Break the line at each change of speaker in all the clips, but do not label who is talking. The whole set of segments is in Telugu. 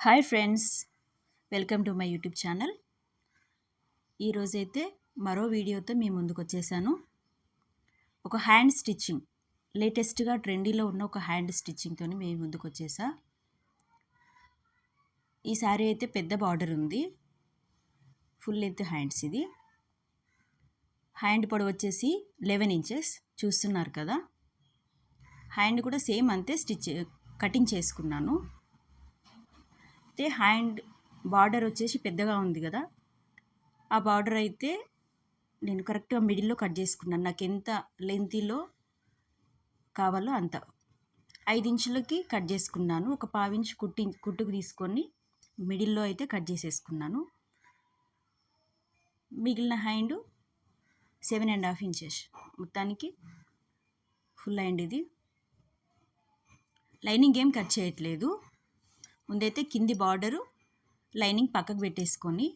Hi friends, welcome to my YouTube channel. ఈరోజైతే మరో వీడియోతో మీ ముందుకు వచ్చేసాను. ఒక హ్యాండ్ స్టిచ్చింగ్, లేటెస్ట్గా ట్రెండీలో ఉన్న ఒక హ్యాండ్ స్టిచ్చింగ్తో మీ ముందుకు వచ్చేసా. ఈ శారీ అయితే పెద్ద బార్డర్ ఉంది, ఫుల్ లెంత్ హ్యాండ్స్. ఇది హ్యాండ్ పొడవు వచ్చేసి 11 ఇంచెస్ చూస్తున్నారు కదా. హ్యాండ్ కూడా సేమ్ అంతే కటింగ్ చేసుకున్నాను. అయితే హ్యాండ్ బార్డర్ వచ్చేసి పెద్దగా ఉంది కదా, ఆ బార్డర్ అయితే నేను కరెక్ట్గా మిడిల్లో కట్ చేసుకున్నాను. నాకు ఎంత లెంతీలో కావాలో అంత 5 ఇంచులకి కట్ చేసుకున్నాను. ఒక 1/4 ఇంచు కుట్టుకు తీసుకొని మిడిల్లో అయితే కట్ చేసేసుకున్నాను. మిగిలిన హ్యాండ్ 7.5 ఇంచెస్, మొత్తానికి ఫుల్ హ్యాండ్. ఇది లైనింగ్ ఏం కట్ చేయట్లేదు. ముందైతే కింది బార్డరు లైనింగ్ పక్కకు పెట్టేసుకొని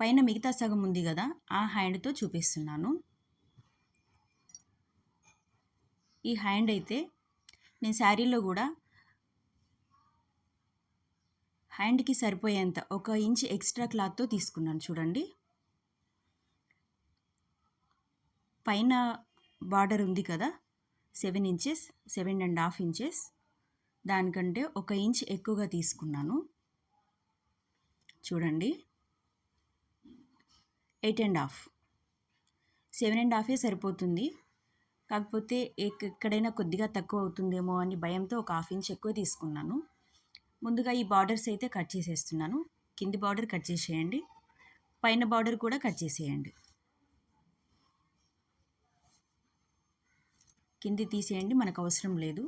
పైన మిగతా సగం ఉంది కదా, ఆ హ్యాండ్తో చూపిస్తున్నాను. ఈ హ్యాండ్ అయితే నేను శారీలో కూడా హ్యాండ్కి సరిపోయేంత 1 ఇంచ్ ఎక్స్ట్రా క్లాత్తో తీసుకున్నాను. చూడండి, పైన బార్డర్ ఉంది కదా 7 ఇంచెస్, 7.5 ఇంచెస్, దానికంటే 1 ఇంచ్ ఎక్కువగా తీసుకున్నాను. చూడండి, 8.5, 7.5 సరిపోతుంది. కాకపోతే ఎక్కడైనా కొద్దిగా తక్కువ అవుతుందేమో అని భయంతో 1/2 ఇంచ్ ఎక్కువ తీసుకున్నాను. ముందుగా ఈ బార్డర్స్ అయితే కట్ చేసేస్తున్నాను. కింది బార్డర్ కట్ చేసేయండి, పైన బార్డర్ కూడా కట్ చేసేయండి. కింది తీసేయండి, మనకు అవసరం లేదు.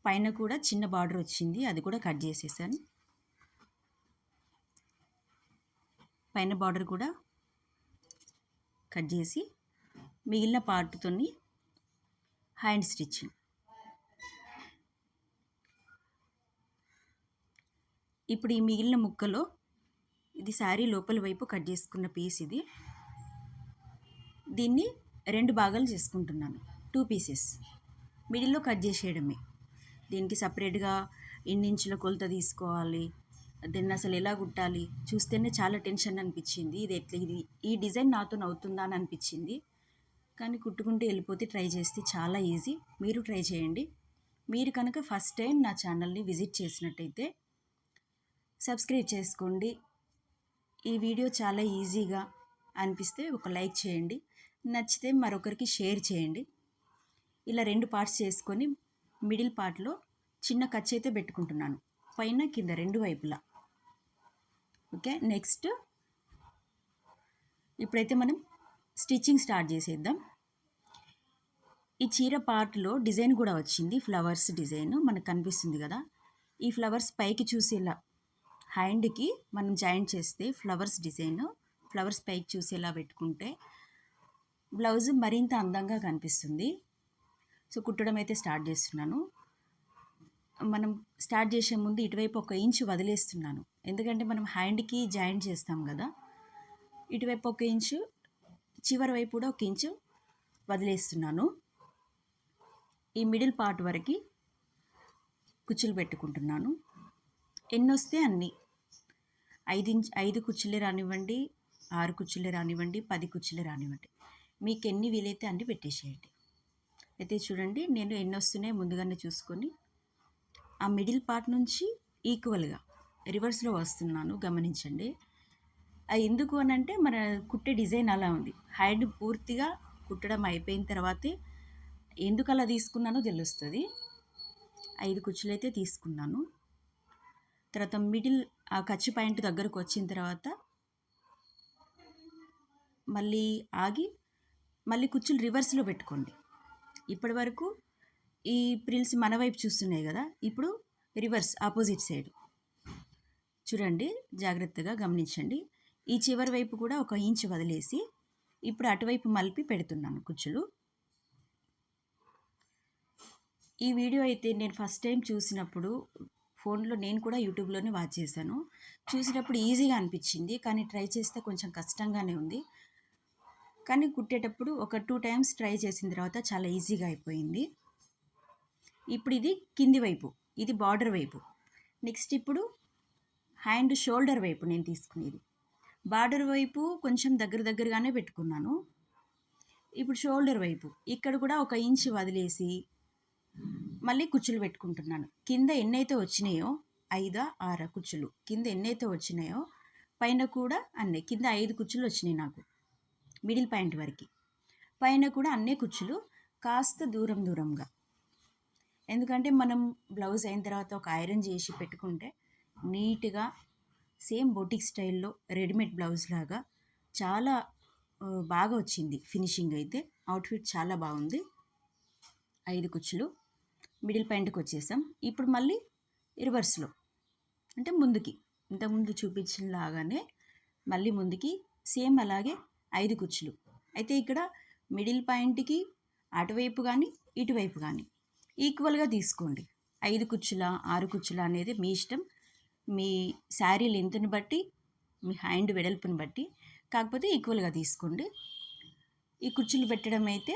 పైన కూడా చిన్న బార్డర్ వచ్చింది, అది కూడా కట్ చేసేసాను. పైన బార్డర్ కూడా కట్ చేసి మిగిలిన పార్ట్తో హ్యాండ్ స్టిచ్చింగ్. ఇప్పుడు ఈ మిగిలిన ముక్కలో ఇది శారీ లోపల వైపు కట్ చేసుకున్న పీస్. ఇది దీన్ని 2 భాగాలు చేసుకుంటున్నాను, 2 పీసెస్. మిడిల్లో కట్ చేసేయడమే. దీనికి సపరేట్గా ఎన్ని ఇంచుల కొలత తీసుకోవాలి, దీన్ని అసలు ఎలా కుట్టాలి చూస్తేనే చాలా టెన్షన్ అనిపించింది. ఇది ఈ డిజైన్ నాతో అవుతుందా అని అనిపించింది. కానీ కుట్టుకుంటే వెళ్ళిపోతే ట్రై చేస్తే చాలా ఈజీ. మీరు ట్రై చేయండి. మీరు కనుక ఫస్ట్ టైం నా ఛానల్ని విజిట్ చేసినట్టయితే సబ్స్క్రైబ్ చేసుకోండి. ఈ వీడియో చాలా ఈజీగా అనిపిస్తే ఒక లైక్ చేయండి, నచ్చితే మరొకరికి షేర్ చేయండి. ఇలా 2 పార్ట్స్ చేసుకొని మిడిల్ పార్ట్లో చిన్న ఖర్చు అయితే పెట్టుకుంటున్నాను, పైన కింద 2 వైపులా. ఓకే, నెక్స్ట్ ఇప్పుడైతే మనం స్టిచ్చింగ్ స్టార్ట్ చేసేద్దాం. ఈ చీర పార్ట్లో డిజైన్ కూడా వచ్చింది, ఫ్లవర్స్ డిజైన్ మనకు కనిపిస్తుంది కదా. ఈ ఫ్లవర్స్ పైకి చూసేలా హ్యాండ్కి మనం జాయింట్ చేస్తే ఫ్లవర్స్ డిజైన్, ఫ్లవర్స్ పైకి చూసేలా పెట్టుకుంటే బ్లౌజ్ మరింత అందంగా కనిపిస్తుంది. సో కుట్టడం అయితే స్టార్ట్ చేస్తున్నాను. మనం స్టార్ట్ చేసే ముందు ఇటువైపు 1 ఇంచు వదిలేస్తున్నాను, ఎందుకంటే మనం హ్యాండ్కి జాయింట్ చేస్తాం కదా. ఇటువైపు 1 ఇంచు, చివరి వైపు కూడా 1 ఇంచు వదిలేస్తున్నాను. ఈ మిడిల్ పార్ట్ వరకు కుచ్చులు పెట్టుకుంటున్నాను. ఎన్ని వస్తే అన్ని, 5 కుచ్చులే రానివ్వండి, 6 కుచ్చులే రానివ్వండి, 10 కుచ్చులే రానివ్వండి, మీకు ఎన్ని వీలైతే అన్ని పెట్టేసేయండి. అయితే చూడండి, నేను ఎన్ని వస్తున్నాయో ముందుగానే చూసుకొని ఆ మిడిల్ పార్ట్ నుంచి ఈక్వల్గా రివర్స్లో వస్తున్నాను, గమనించండి. అది ఎందుకు అని అంటే మన కుట్టే డిజైన్ అలా ఉంది. హ్యాండ్ పూర్తిగా కుట్టడం అయిపోయిన తర్వాతే ఎందుకు అలా తీసుకున్నానో తెలుస్తుంది. 5 కుచ్చులు అయితే తీసుకున్నాను. తర్వాత మిడిల్ ఆ ఖర్చు పాయింట్ దగ్గరకు వచ్చిన తర్వాత మళ్ళీ ఆగి మళ్ళీ కుచ్చులు రివర్స్లో పెట్టుకోండి. ఇప్పటి వరకు ఈ ప్రిల్స్ మన వైపు చూస్తున్నాయి కదా, ఇప్పుడు రివర్స్ ఆపోజిట్ సైడ్ చూడండి, జాగ్రత్తగా గమనించండి. ఈ చివరి వైపు కూడా 1 ఇంచు వదిలేసి ఇప్పుడు అటువైపు మలిపి పెడుతున్నాను కుచ్చులు. ఈ వీడియో అయితే నేను ఫస్ట్ టైం చూసినప్పుడు ఫోన్లో, నేను కూడా యూట్యూబ్లోనే వాచ్ చేశాను. చూసినప్పుడు ఈజీగా అనిపించింది, కానీ ట్రై చేస్తే కొంచెం కష్టంగానే ఉంది. కానీ కుట్టేటప్పుడు ఒక 2 టైమ్స్ ట్రై చేసిన తర్వాత చాలా ఈజీగా అయిపోయింది. ఇప్పుడు ఇది కింది వైపు, ఇది బార్డర్ వైపు. నెక్స్ట్ ఇప్పుడు హ్యాండ్ షోల్డర్ వైపు నేను తీసుకునేది. బార్డర్ వైపు కొంచెం దగ్గరగానే పెట్టుకున్నాను. ఇప్పుడు షోల్డర్ వైపు ఇక్కడ కూడా 1 ఇంచ్ వదిలేసి మళ్ళీ కుచ్చులు పెట్టుకుంటున్నాను. కింద ఎన్నైతే వచ్చినాయో 5, 6 కుచ్చులు కింద ఎన్నైతే వచ్చినాయో పైన కూడా అన్నీ. కింద 5 కుచ్చులు వచ్చినాయి నాకు మిడిల్ పాయింట్ వరకు. పైన కూడా అన్నీ కుచ్చులు కాస్త దూరంగా. ఎందుకంటే మనం బ్లౌజ్ అయిన తర్వాత ఒక ఐరన్ చేసి పెట్టుకుంటే నీట్గా సేమ్ బొటిక్ స్టైల్లో రెడీమేడ్ బ్లౌజ్ లాగా చాలా బాగా వచ్చింది ఫినిషింగ్. అయితే అవుట్ఫిట్ చాలా బాగుంది. 5 కుచ్చులు మిడిల్ పాయింట్కి వచ్చేసాం. ఇప్పుడు మళ్ళీ రివర్స్లో అంటే ముందుకి ఇంతకుముందు చూపించిన లాగానే మళ్ళీ ముందుకి సేమ్ అలాగే 5 కుచ్చులు. అయితే ఇక్కడ మిడిల్ పాయింట్కి అటువైపు కానీ ఇటువైపు కానీ ఈక్వల్గా తీసుకోండి. 5 కుచ్చుల 6 కుచ్చుల అనేది మీ ఇష్టం, మీ శారీ లెంత్ని బట్టి, మీ హ్యాండ్ వెడల్పుని బట్టి. కాకపోతే ఈక్వల్గా తీసుకోండి. ఈ కుచ్చులు పెట్టడం అయితే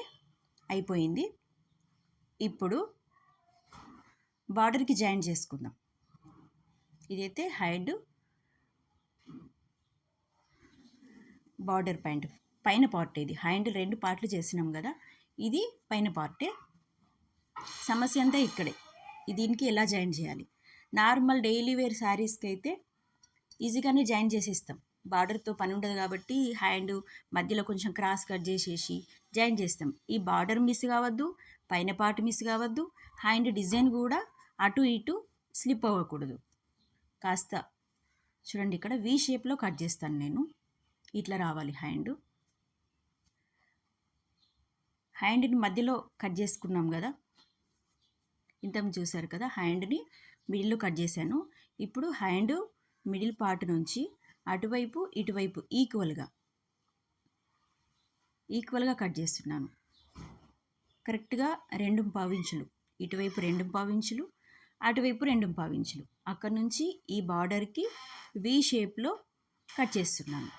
అయిపోయింది. ఇప్పుడు బార్డర్కి జాయిన్ చేసుకుందాం. ఇదైతే హ్యాండ్ బార్డర్ పాయింట్ పైన పార్ట్. ఇది హ్యాండ్ 2 పార్ట్లు చేసినాం కదా, ఇది పైన పార్టే. సమస్య అంతా ఇక్కడే. దీనికి ఎలా జాయిన్ చేయాలి? నార్మల్ డైలీ వేర్ శారీస్కి అయితే ఈజీగానే జాయిన్ చేసేస్తాం. బార్డర్తో పని ఉండదు కాబట్టి హ్యాండ్ మధ్యలో కొంచెం క్రాస్ కట్ చేసేసి జాయిన్ చేస్తాం. ఈ బార్డర్ మిస్ కావద్దు, పైన పార్ట్ మిస్ కావద్దు, హ్యాండ్ డిజైన్ కూడా అటు ఇటు స్లిప్ అవ్వకూడదు. కాస్త చూడండి, ఇక్కడ వి షేప్లో కట్ చేస్తాను నేను. ఇట్లా రావాలి హ్యాండ్ని మధ్యలో కట్ చేసుకున్నాం కదా, ఇంతకు చూసారు కదా. హ్యాండ్ని మిడిల్లో కట్ చేశాను. ఇప్పుడు హ్యాండ్ మిడిల్ పార్ట్ నుంచి అటువైపు ఇటువైపు ఈక్వల్గా కట్ చేస్తున్నాను. కరెక్ట్గా 2.5 ఇంచులు, ఇటువైపు 2.5 ఇంచులు, అటువైపు 2.5 ఇంచులు. అక్కడ నుంచి ఈ బార్డర్కి వి షేప్లో కట్ చేస్తున్నాను.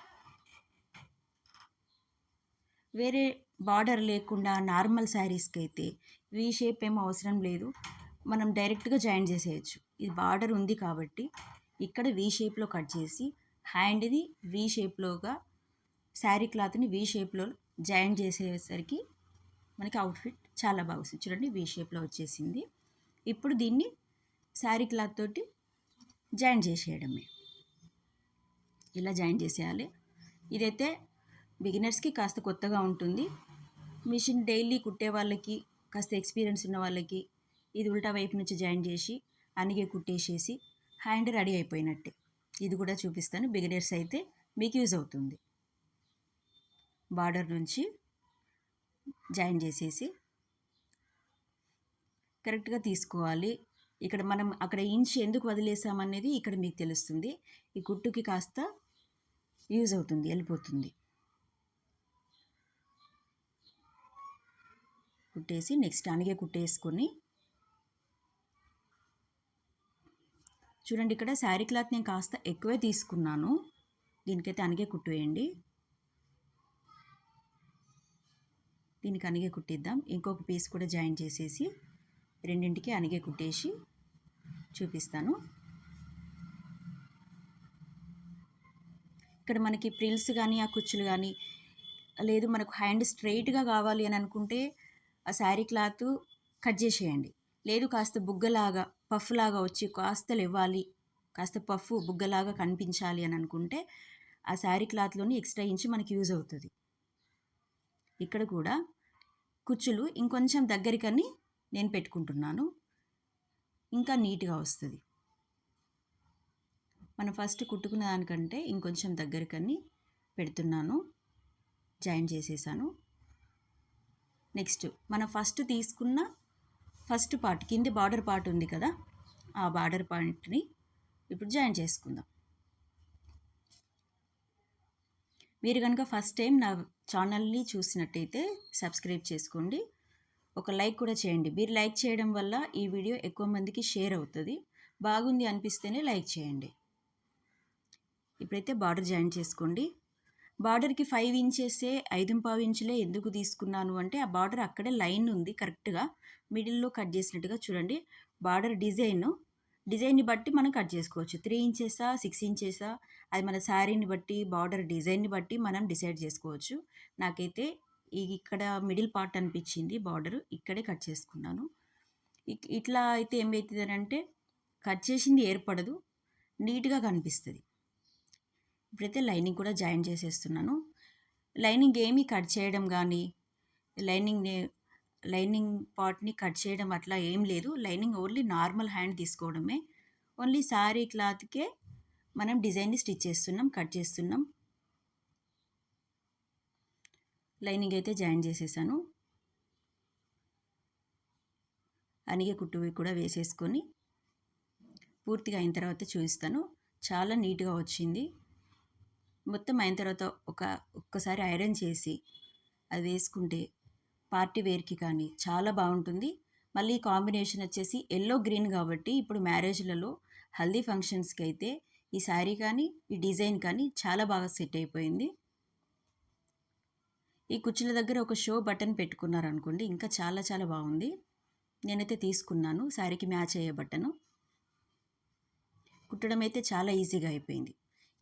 వేరే బార్డర్ లేకుండా నార్మల్ శారీస్కి అయితే వి షేప్ ఏం అవసరం లేదు, మనం డైరెక్ట్గా జాయిన్ చేసేయచ్చు. ఇది బార్డర్ ఉంది కాబట్టి ఇక్కడ వి షేప్లో కట్ చేసి హ్యాండ్ని వి షేప్లోగా, శారీ క్లాత్ని వి షేప్లో జాయిన్ చేసేసరికి మనకి అవుట్ఫిట్ చాలా బాగా వస్తుంది. చూడండి, వి షేప్లో వచ్చేసింది. ఇప్పుడు దీన్ని శారీ క్లాత్ తోటి జాయిన్ చేసేయడమే. ఇలా జాయిన్ చేసేయాలి. ఇదైతే బిగినర్స్కి కాస్త కొత్తగా ఉంటుంది. మిషన్ డైలీ కుట్టే వాళ్ళకి, కాస్త ఎక్స్పీరియన్స్ ఉన్న వాళ్ళకి ఇది ఉల్టా వైపు నుంచి జాయిన్ చేసి అనిగే కుట్టేసేసి హ్యాండ్ రెడీ అయిపోయినట్టే. ఇది కూడా చూపిస్తాను. బిగినర్స్ అయితే మీకు యూజ్ అవుతుంది. బార్డర్ నుంచి జాయిన్ చేసేసి కరెక్ట్గా తీసుకోవాలి. ఇక్కడ మనం అక్కడ ఇంచ్ ఎందుకు వదిలేసామనేది ఇక్కడ మీకు తెలుస్తుంది. ఈ కుట్టుకి కాస్త యూజ్ అవుతుంది, వెళ్ళిపోతుంది. కుట్టేసి నెక్స్ట్ అనిగే కుట్టేసుకొని చూడండి, ఇక్కడ శారీ క్లాత్ నేను కాస్త ఎక్కువే తీసుకున్నాను. దీనికైతే అనిగే కుట్టు వేయండి. దీనికి అనిగే కుట్టిద్దాం. ఇంకొక పీస్ కూడా జాయిన్ చేసేసి రెండింటికి అనిగే కుట్టేసి చూపిస్తాను. ఇక్కడ మనకి ప్రిల్స్ కానీ ఆ కుచ్చులు కానీ లేదు, మనకు హ్యాండ్ స్ట్రైట్గా కావాలి అని అనుకుంటే ఆ శారీ క్లాత్ కట్ చేసేయండి. లేదు కాస్త బుగ్గలాగా పఫ్ లాగా వచ్చి కాస్త లేవాలి, కాస్త పఫ్ బుగ్గలాగా కనిపించాలి అని అనుకుంటే ఆ శారీ క్లాత్లోని ఎక్స్ట్రా ఇంచ్ మనకి యూజ్ అవుతుంది. ఇక్కడ కూడా కుచ్చులు ఇంకొంచెం దగ్గరికని నేను పెట్టుకుంటున్నాను, ఇంకా నీట్గా వస్తుంది. మనం ఫస్ట్ కుట్టుకున్న దానికంటే ఇంకొంచెం దగ్గరికని పెడుతున్నాను, జాయిన్ చేసేసాను. నెక్స్ట్ మనం ఫస్ట్ తీసుకున్న ఫస్ట్ పార్ట్, కింది బార్డర్ పార్ట్ ఉంది కదా, ఆ బార్డర్ పార్ట్ని ఇప్పుడు జాయిన్ చేసుకుందాం. మీరు కనుక ఫస్ట్ టైం నా ఛానల్ని చూసినట్టయితే సబ్స్క్రైబ్ చేసుకోండి, ఒక లైక్ కూడా చేయండి. మీరు లైక్ చేయడం వల్ల ఈ వీడియో ఎక్కువ మందికి షేర్ అవుతుంది. బాగుంది అనిపిస్తేనే లైక్ చేయండి. ఇప్పుడైతే బార్డర్ జాయిన్ చేసుకోండి. బార్డర్కి 5 ఇంచెసే 5.5 ఇంచులే ఎందుకు తీసుకున్నాను అంటే ఆ బార్డర్ అక్కడే లైన్ ఉంది, కరెక్ట్గా మిడిల్లో కట్ చేసినట్టుగా చూడండి. బార్డర్ డిజైన్ డిజైన్‌ని బట్టి మనం కట్ చేసుకోవచ్చు. 3 ఇంచెసా, 6 ఇంచెసా అది మన శారీని బట్టి, బార్డర్ డిజైన్‌ని బట్టి మనం డిసైడ్ చేసుకోవచ్చు. నాకైతే ఇక్కడ మిడిల్ పార్ట్ అనిపించింది బార్డర్. ఇక్కడే కట్ చేసుకున్నాను. ఇట్లా అయితే ఏమైతదనంటే కట్ చేసింది ఏర్పడదు. నీట్‌గా కనిపిస్తది. ఇప్పుడైతే లైనింగ్ కూడా జాయిన్ చేసేస్తున్నాను. లైనింగ్ ఏమీ కట్ చేయడం గానీ, లైనింగ్‌ని లైనింగ్ పార్ట్‌ని కట్ చేయడం అట్లా ఏం లేదు. లైనింగ్ ఓన్లీ నార్మల్ హ్యాండ్ తీసుకోవడమే. ఓన్లీ శారీ క్లాత్‌కే మనం డిజైన్‌ని స్టిచ్ చేస్తున్నాం, కట్ చేస్తున్నాం. లైనింగ్ అయితే జాయిన్ చేసేసాను. అనిగే కుట్టు కూడా వేసేసుకొని పూర్తిగా అయిన తర్వాత చూపిస్తాను. చాలా నీట్‌గా వచ్చింది. మొత్తం అయిన తర్వాత ఒక్కసారి ఐరన్ చేసి అది వేసుకుంటే పార్టీ వేర్‌కి కానీ చాలా బాగుంటుంది. మళ్ళీ కాంబినేషన్ వచ్చేసి యెల్లో గ్రీన్ కాబట్టి ఇప్పుడు మ్యారేజ్‌లలో హల్దీ ఫంక్షన్స్‌కి అయితే ఈ శారీ కానీ, ఈ డిజైన్ కానీ చాలా బాగా సెట్ అయిపోయింది. ఈ కుచ్చుల దగ్గర ఒక షో బటన్ పెట్టుకున్నారనుకోండి ఇంకా చాలా చాలా బాగుంది. నేనైతే తీసుకున్నాను శారీకి మ్యాచ్ అయ్యే బటను. కుట్టడం అయితే చాలా ఈజీగా అయిపోయింది.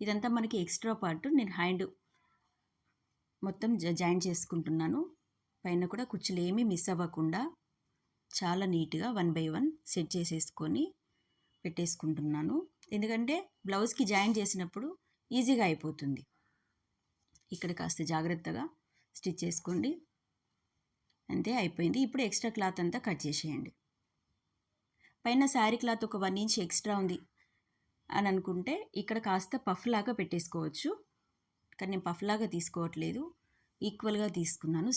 ఇదంతా మనకి ఎక్స్ట్రా పార్ట్. నేను హ్యాండ్ మొత్తం జాయిన్ చేసుకుంటున్నాను. పైన కూడా కుచ్చులు ఏమీ మిస్ అవ్వకుండా చాలా నీట్‌గా 1 బై 1 సెట్ చేసేసుకొని పెట్టేసుకుంటున్నాను. ఎందుకంటే బ్లౌజ్‌కి జాయిన్ చేసినప్పుడు ఈజీగా అయిపోతుంది. ఇక్కడ కాస్త జాగ్రత్తగా స్టిచ్ చేసుకోండి. అంతే అయిపోయింది. ఇప్పుడు ఎక్స్ట్రా క్లాత్ అంతా కట్ చేసేయండి. పైన శారీ క్లాత్ ఒక 1 ఇంచ్ ఎక్స్ట్రా ఉంది అని అనుకుంటే ఇక్కడ కాస్త పఫ్ లాగా పెట్టేసుకోవచ్చు. కానీ నేను పఫ్ లాగా తీసుకోవట్లేదు. ఈక్వల్‌గా తీసుకున్నాను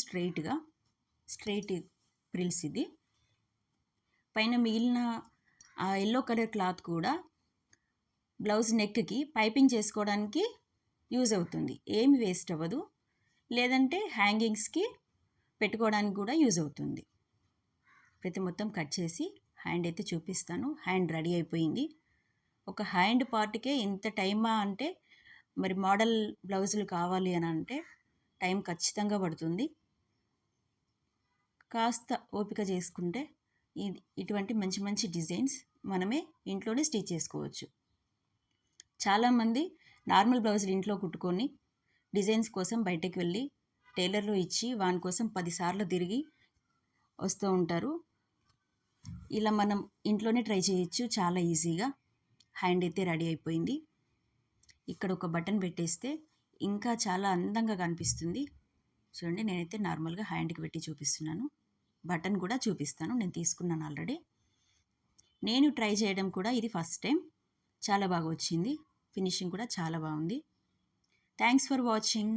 స్ట్రెయిట్ ప్రిల్స్ ఇది. పైన మిగిలిన ఆ యెల్లో కలర్ క్లాత్ కూడా బ్లౌజ్ నెక్‌కి పైపింగ్ చేసుకోవడానికి యూజ్ అవుతుంది. ఏమి వేస్ట్ అవ్వదు. లేదంటే హ్యాంగింగ్స్‌కి పెట్టుకోవడానికి కూడా యూజ్ అవుతుంది. ప్రతి మొత్తం కట్ చేసి హ్యాండ్ అయితే చూపిస్తాను. హ్యాండ్ రెడీ అయిపోయింది. ఒక హ్యాండ్ పార్ట్‌కే ఇంత టైమా అంటే మరి మోడల్ బ్లౌజులు కావాలి అని అంటే టైం ఖచ్చితంగా పడుతుంది. కాస్త ఓపిక చేసుకుంటే ఇటువంటి మంచి మంచి డిజైన్స్ మనమే ఇంట్లోనే స్టిచ్ చేసుకోవచ్చు. చాలామంది నార్మల్ బ్లౌజులు ఇంట్లో కుట్టుకొని డిజైన్స్ కోసం బయటకు వెళ్ళి టైలర్‌లో ఇచ్చి వాని కోసం 10 సార్లు తిరిగి వస్తూ ఉంటారు. ఇలా మనం ఇంట్లోనే ట్రై చేయొచ్చు చాలా ఈజీగా. హ్యాండ్ అయితే రెడీ అయిపోయింది. ఇక్కడ ఒక బటన్ పెట్టేస్తే ఇంకా చాలా అందంగా కనిపిస్తుంది. చూడండి నేనైతే నార్మల్‌గా హ్యాండ్‌కి పెట్టి చూపిస్తున్నాను. బటన్ కూడా చూపిస్తాను. నేను తీసుకున్నాను ఆల్రెడీ. నేను ట్రై చేయడం కూడా ఇది ఫస్ట్ టైం. చాలా బాగా వచ్చింది. ఫినిషింగ్ కూడా చాలా బాగుంది. Thanks for watching.